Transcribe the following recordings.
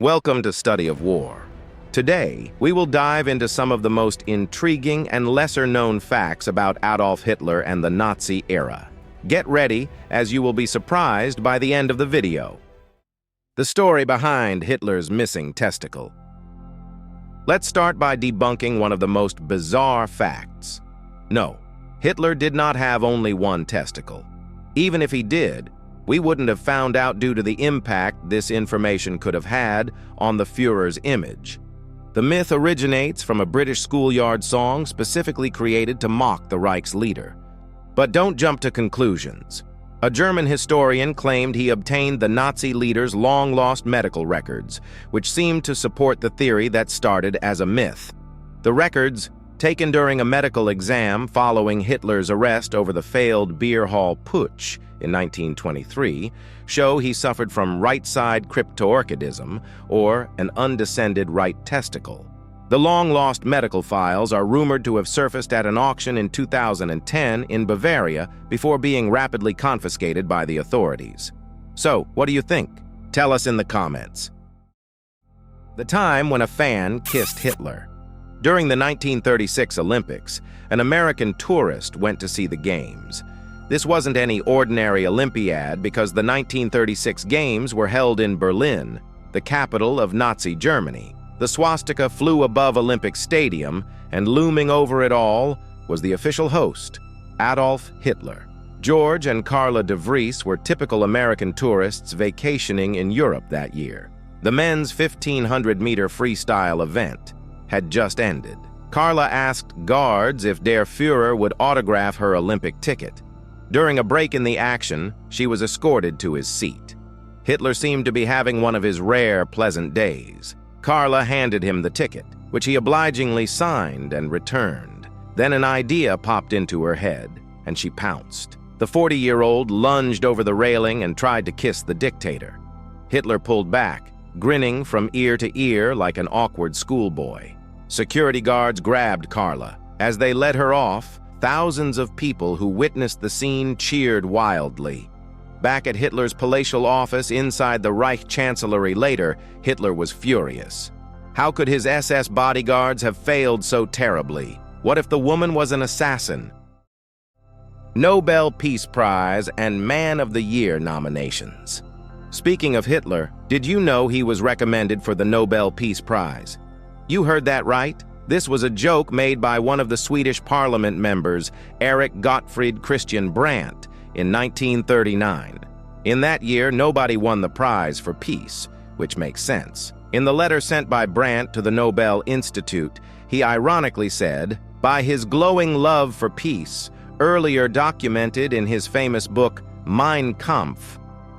Welcome to Study of War. Today, we will dive into some of the most intriguing and lesser-known facts about Adolf Hitler and the Nazi era. Get ready, as you will be surprised by the end of the video. The story behind Hitler's missing testicle. Let's start by debunking one of the most bizarre facts. No, Hitler did not have only one testicle. Even if he did, we wouldn't have found out due to the impact this information could have had on the Fuhrer's image. The myth originates from a British schoolyard song specifically created to mock the Reich's leader. But don't jump to conclusions. A German historian claimed he obtained the Nazi leader's long-lost medical records, which seemed to support the theory that started as a myth. The records, taken during a medical exam following Hitler's arrest over the failed beer hall putsch in 1923, show he suffered from right-side cryptorchidism, or an undescended right testicle. The long-lost medical files are rumored to have surfaced at an auction in 2010 in Bavaria before being rapidly confiscated by the authorities. So, what do you think? Tell us in the comments. The time when a fan kissed Hitler. During the 1936 Olympics, an American tourist went to see the games. This wasn't any ordinary Olympiad because the 1936 Games were held in Berlin, the capital of Nazi Germany. The swastika flew above Olympic Stadium, and looming over it all was the official host, Adolf Hitler. George and Carla de Vries were typical American tourists vacationing in Europe that year. The men's 1,500-meter freestyle event had just ended. Carla asked guards if Der Fuhrer would autograph her Olympic ticket. During a break in the action, she was escorted to his seat. Hitler seemed to be having one of his rare, pleasant days. Carla handed him the ticket, which he obligingly signed and returned. Then an idea popped into her head, and she pounced. The 40-year-old lunged over the railing and tried to kiss the dictator. Hitler pulled back, grinning from ear to ear like an awkward schoolboy. Security guards grabbed Carla. As they led her off, thousands of people who witnessed the scene cheered wildly. Back at Hitler's palatial office inside the Reich Chancellery later, Hitler was furious. How could his SS bodyguards have failed so terribly? What if the woman was an assassin? Nobel Peace Prize and Man of the Year nominations. Speaking of Hitler, did you know he was recommended for the Nobel Peace Prize? You heard that right. This was a joke made by one of the Swedish parliament members, Erik Gottfried Christian Brandt, in 1939. In that year, nobody won the prize for peace, which makes sense. In the letter sent by Brandt to the Nobel Institute, he ironically said, by his glowing love for peace, earlier documented in his famous book, Mein Kampf,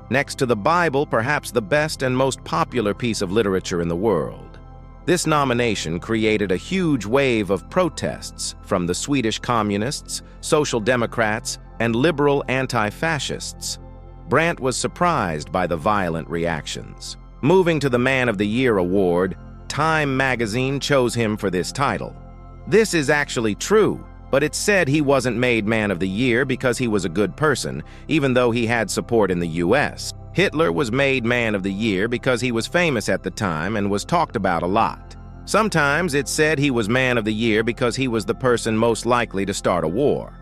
next to the Bible, perhaps the best and most popular piece of literature in the world. This nomination created a huge wave of protests from the Swedish communists, social democrats, and liberal anti-fascists. Brandt was surprised by the violent reactions. Moving to the Man of the Year award, Time magazine chose him for this title. This is actually true, but it said he wasn't made Man of the Year because he was a good person, even though he had support in the US. Hitler was made Man of the Year because he was famous at the time and was talked about a lot. Sometimes it said he was Man of the Year because he was the person most likely to start a war.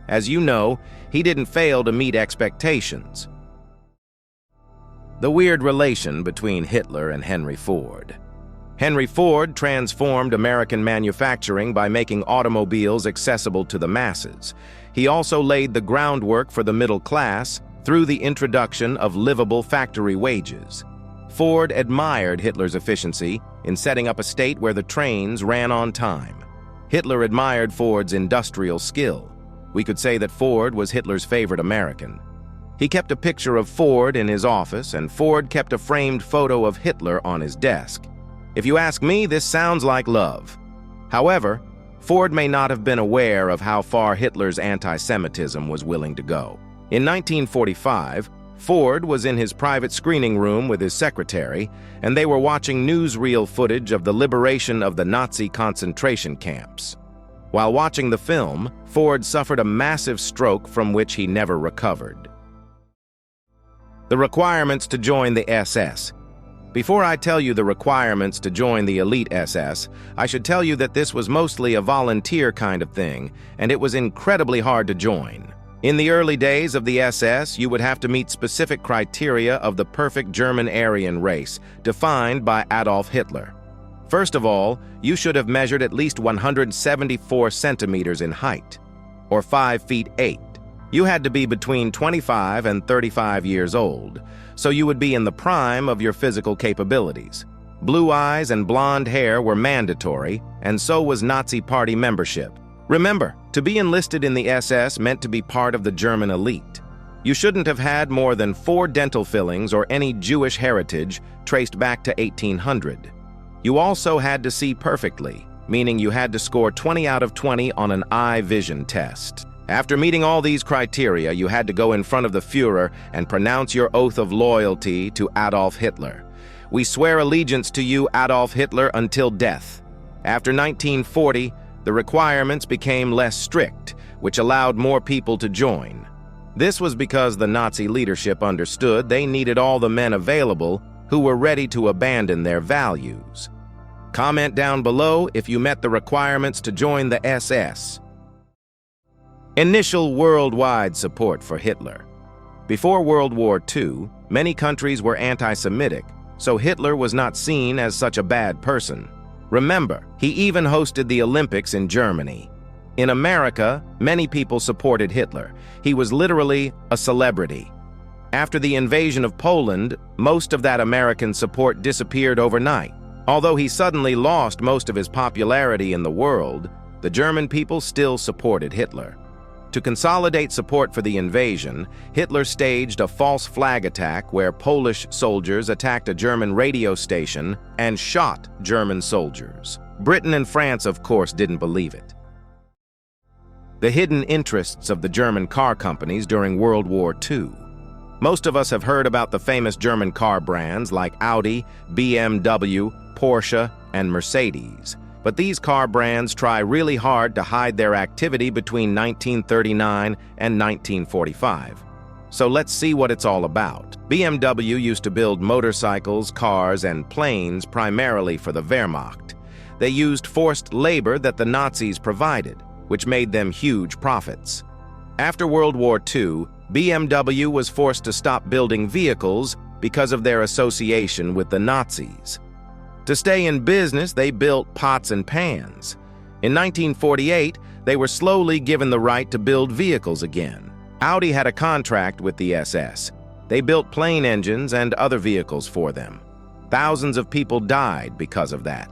As you know, he didn't fail to meet expectations. The weird relation between Hitler and Henry Ford. Henry Ford transformed American manufacturing by making automobiles accessible to the masses. He also laid the groundwork for the middle class through the introduction of livable factory wages. Ford admired Hitler's efficiency in setting up a state where the trains ran on time. Hitler admired Ford's industrial skill. We could say that Ford was Hitler's favorite American. He kept a picture of Ford in his office, and Ford kept a framed photo of Hitler on his desk. If you ask me, this sounds like love. However, Ford may not have been aware of how far Hitler's anti-Semitism was willing to go. In 1945, Ford was in his private screening room with his secretary, and they were watching newsreel footage of the liberation of the Nazi concentration camps. While watching the film, Ford suffered a massive stroke from which he never recovered. The requirements to join the SS. Before I tell you the requirements to join the elite SS, I should tell you that this was mostly a volunteer kind of thing, and it was incredibly hard to join. In the early days of the SS, you would have to meet specific criteria of the perfect German Aryan race, defined by Adolf Hitler. First of all, you should have measured at least 174 centimeters in height, or 5 feet 8. You had to be between 25 and 35 years old, so you would be in the prime of your physical capabilities. Blue eyes and blonde hair were mandatory, and so was Nazi Party membership. Remember, to be enlisted in the SS meant to be part of the German elite. You shouldn't have had more than 4 dental fillings or any Jewish heritage traced back to 1800. You also had to see perfectly, meaning you had to score 20 out of 20 on an eye vision test. After meeting all these criteria, you had to go in front of the Fuhrer and pronounce your oath of loyalty to Adolf Hitler. We swear allegiance to you, Adolf Hitler, until death. After 1940, the requirements became less strict, which allowed more people to join. This was because the Nazi leadership understood they needed all the men available who were ready to abandon their values. Comment down below if you met the requirements to join the SS. Initial worldwide support for Hitler. Before World War II, many countries were anti-Semitic, so Hitler was not seen as such a bad person. Remember, he even hosted the Olympics in Germany. In America, many people supported Hitler. He was literally a celebrity. After the invasion of Poland, most of that American support disappeared overnight. Although he suddenly lost most of his popularity in the world, the German people still supported Hitler. To consolidate support for the invasion, Hitler staged a false flag attack where Polish soldiers attacked a German radio station and shot German soldiers. Britain and France, of course, didn't believe it. The hidden interests of the German car companies during World War II. Most of us have heard about the famous German car brands like Audi, BMW, Porsche, and Mercedes. But these car brands try really hard to hide their activity between 1939 and 1945. So let's see what it's all about. BMW used to build motorcycles, cars, and planes primarily for the Wehrmacht. They used forced labor that the Nazis provided, which made them huge profits. After World War II, BMW was forced to stop building vehicles because of their association with the Nazis. To stay in business, they built pots and pans. In 1948, they were slowly given the right to build vehicles again. Audi had a contract with the SS. They built plane engines and other vehicles for them. Thousands of people died because of that.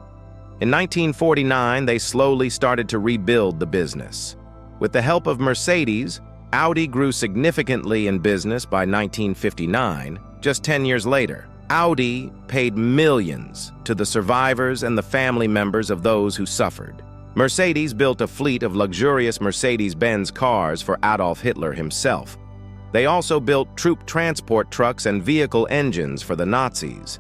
In 1949, they slowly started to rebuild the business. With the help of Mercedes, Audi grew significantly in business by 1959, just 10 years later. Audi paid millions to the survivors and the family members of those who suffered. Mercedes built a fleet of luxurious Mercedes-Benz cars for Adolf Hitler himself. They also built troop transport trucks and vehicle engines for the Nazis.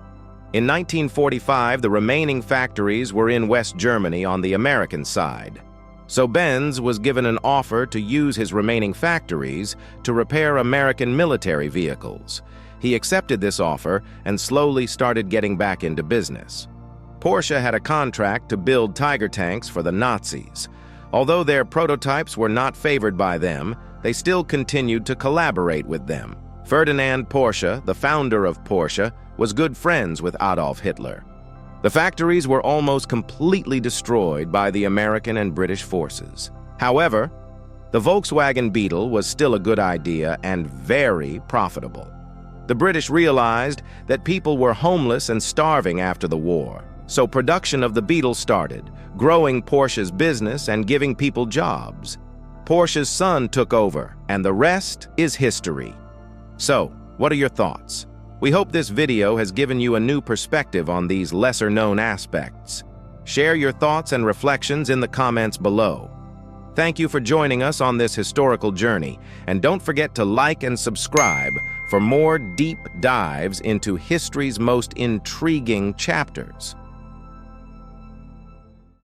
In 1945, the remaining factories were in West Germany on the American side. So Benz was given an offer to use his remaining factories to repair American military vehicles. He accepted this offer and slowly started getting back into business. Porsche had a contract to build Tiger tanks for the Nazis. Although their prototypes were not favored by them, they still continued to collaborate with them. Ferdinand Porsche, the founder of Porsche, was good friends with Adolf Hitler. The factories were almost completely destroyed by the American and British forces. However, the Volkswagen Beetle was still a good idea and very profitable. The British realized that people were homeless and starving after the war, so production of the Beetle started, growing Porsche's business and giving people jobs. Porsche's son took over, and the rest is history. So, what are your thoughts? We hope this video has given you a new perspective on these lesser-known aspects. Share your thoughts and reflections in the comments below. Thank you for joining us on this historical journey, and don't forget to like and subscribe for more deep dives into history's most intriguing chapters.